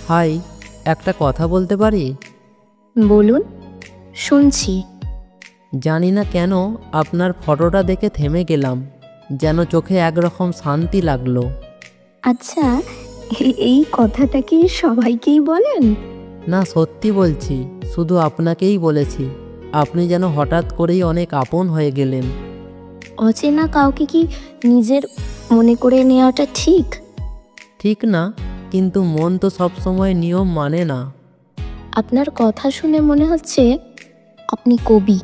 High, একটা কথা বলতে পারি? বলুন, শুনছি। জানি না কেন আপনার ফটোটা দেখে থেমে গেলাম, যেন চোখে একরকম শান্তি লাগলো। আচ্ছা, এই কথাটা কি সবাইকেই বলেন? না, সত্যি বলছি, শুধু আপনাকেই বলেছি। আপনি যেন হঠাৎ করেই অনেক আপন হয়ে গেলেন। অচেনা কাউকে কি নিজের মনে করে নেওয়াটা ঠিক? ঠিক না, কিন্তু মন তো সবসময় নিয়ম মানে না। আপনার কথা শুনে মনে হচ্ছে আপনি কবি।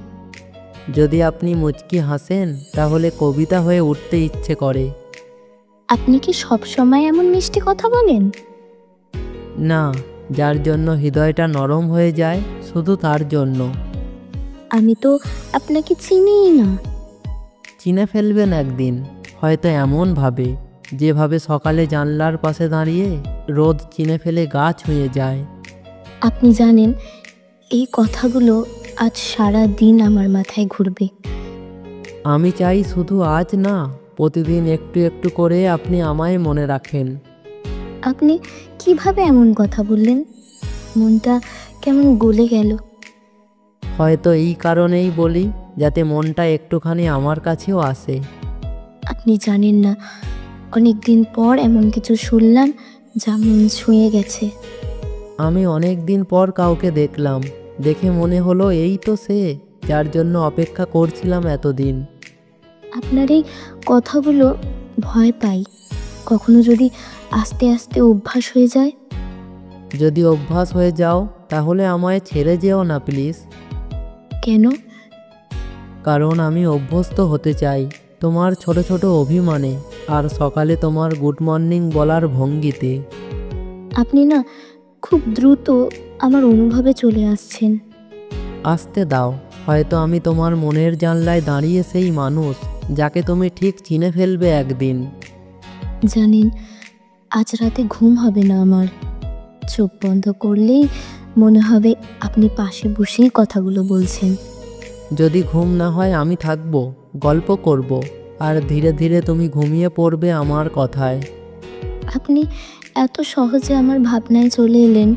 যদি আপনি মুচকি হাসেন তাহলে কবিতা হয়ে উঠতে ইচ্ছে করে। আপনি কি সবসময় এমন মিষ্টি কথা বলেন? না, যার জন্য হৃদয়টা নরম হয়ে যায়, শুধু তার জন্য। আমি তো আপনাকে চিনিই না। চিনে ফেলবেন একদিন, হয়তো এমনভাবে, যেভাবে সকালে জানলার পাশে দাঁড়িয়ে রোদ চিনে ফেলে গাছ হয়ে যায়। আপনি জানেন, এই কথাগুলো আজ সারা দিন আমার মাথায় ঘুরবে। আমি চাই শুধু আজ না, প্রতিদিন একটু একটু করে আপনি আমায় মনে রাখেন। আপনি কিভাবে এমন কথা বললেন? মনটা কেমন গলে গেল। হয়তো এই কারণেই বলি, যাতে মনটা একটুখানি আমার কাছেও আসে। আপনি জানেন না, অনেক দিন পর এমন কিছু শুনলাম যা মন ছুঁয়ে গেছে। আমি অনেক দিন পর কাউকে দেখলাম, দেখে মনে হলো এই তো সে, যার জন্য অপেক্ষা করছিলাম এতদিন। আপনার এই কথাগুলো ভয় পাই, কখনো যদি আস্তে আস্তে অভ্যাস হয়ে যায়। যদি অভ্যাস হয়ে যাও তাহলে আমায় ছেড়ে যেও না প্লিজ। কেন? কারণ আমি অভ্যস্ত হতে চাই তোমার ছোট ছোট অভিমানে, আর সকালে তোমার গুড মর্নিং বলার ভঙ্গিতে। আপনি না খুব দ্রুত আমার অনুভবে চলে আসছেন। আসতে দাও, হয়তো আমি তোমার মনের জানলায় দাঁড়িয়ে সেই মানুষ যাকে তুমি ঠিক চিনে ফেলবে একদিন। জানেন, আজ রাতে ঘুম হবে না আমার। চোখ বন্ধ করলেই মনে হবে আপনি পাশে বসেই কথাগুলো বলছেন। যদি ঘুম না হয় আমি থাকবো, গল্প করব, আর ধীরে ধীরে তুমি ঘুমিয়ে পড়বে আমার কথায়। আপনি এত সহজে আমার ভাবনায় চলে এলেন,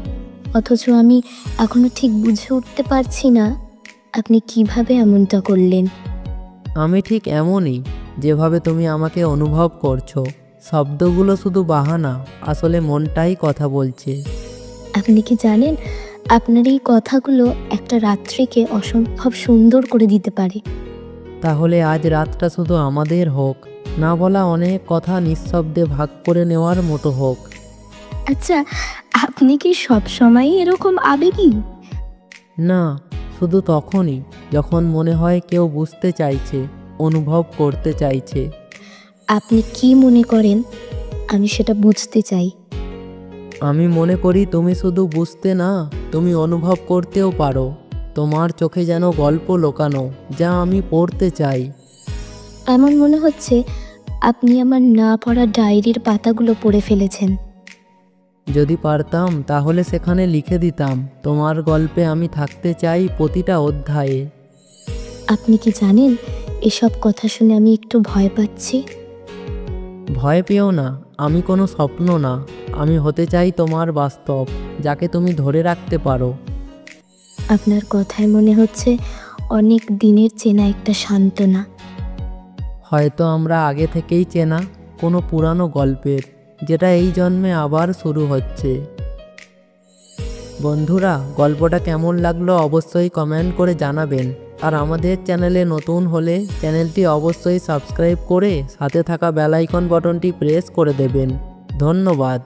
অথচ আমি এখনো ঠিক বুঝে উঠতে পারছি না আপনি কিভাবে এমনটা করলেন। আমি ঠিক এমনই, যেভাবে তুমি আমাকে অনুভব করছো। শব্দগুলো শুধু বাহানা, আসলে মনটাই কথা বলছে। আপনি কি জানেন, আপনার এই কথাগুলো একটা রাত্রিকে অসম্ভব সুন্দর করে দিতে পারে। তাহলে আজ রাতটা শুধু আমাদের হোক, না বলা অনেক কথা নিঃশব্দে ভাগ করে নেওয়ার মতো হোক। আচ্ছা, আপনি কি সবসময়ই এরকম আবেগী? না, শুধু তখনই যখন মনে হয় কেউ বুঝতে চাইছে, অনুভব করতে চাইছে। আপনি কি মনে করেন আমি সেটা বুঝতে চাই। আমি মনে করি তুমি শুধু বুঝতে না, তুমি অনুভব করতেও পারো। তোমার চোখে যেন গল্প লোকানো, যা আমি পড়তে চাই। এমন মনে হচ্ছে আপনি আমার না পড়া ডায়েরির পাতাগুলো পড়ে ফেলেছেন। যদি পারতাম তাহলে সেখানে লিখে দিতাম, তোমার গল্পে আমি থাকতে চাই প্রতিটা অধ্যায়ে। আপনি কি জানেন, এসব কথা শুনে আমি একটু ভয় পাচ্ছি। ভয় পেও না, আমি কোনো স্বপ্ন না, আমি হতে চাই তোমার বাস্তব, যাকে তুমি ধরে রাখতে পারো। আপনার কথায় মনে হচ্ছে অনেক দিনের চেনা একটা সান্ত্বনা। হয়তো আমরা আগে থেকেই চেনা কোনো পুরানো গল্পের, যেটা এই জন্মে আবার শুরু হচ্ছে। বন্ধুরা, গল্পটা কেমন লাগলো অবশ্যই কমেন্ট করে জানাবেন। আর আমাদের চ্যানেলে নতুন হলে চ্যানেলটি অবশ্যই সাবস্ক্রাইব করে সাথে থাকা বেল আইকন বাটনটি প্রেস করে দেবেন। ধন্যবাদ।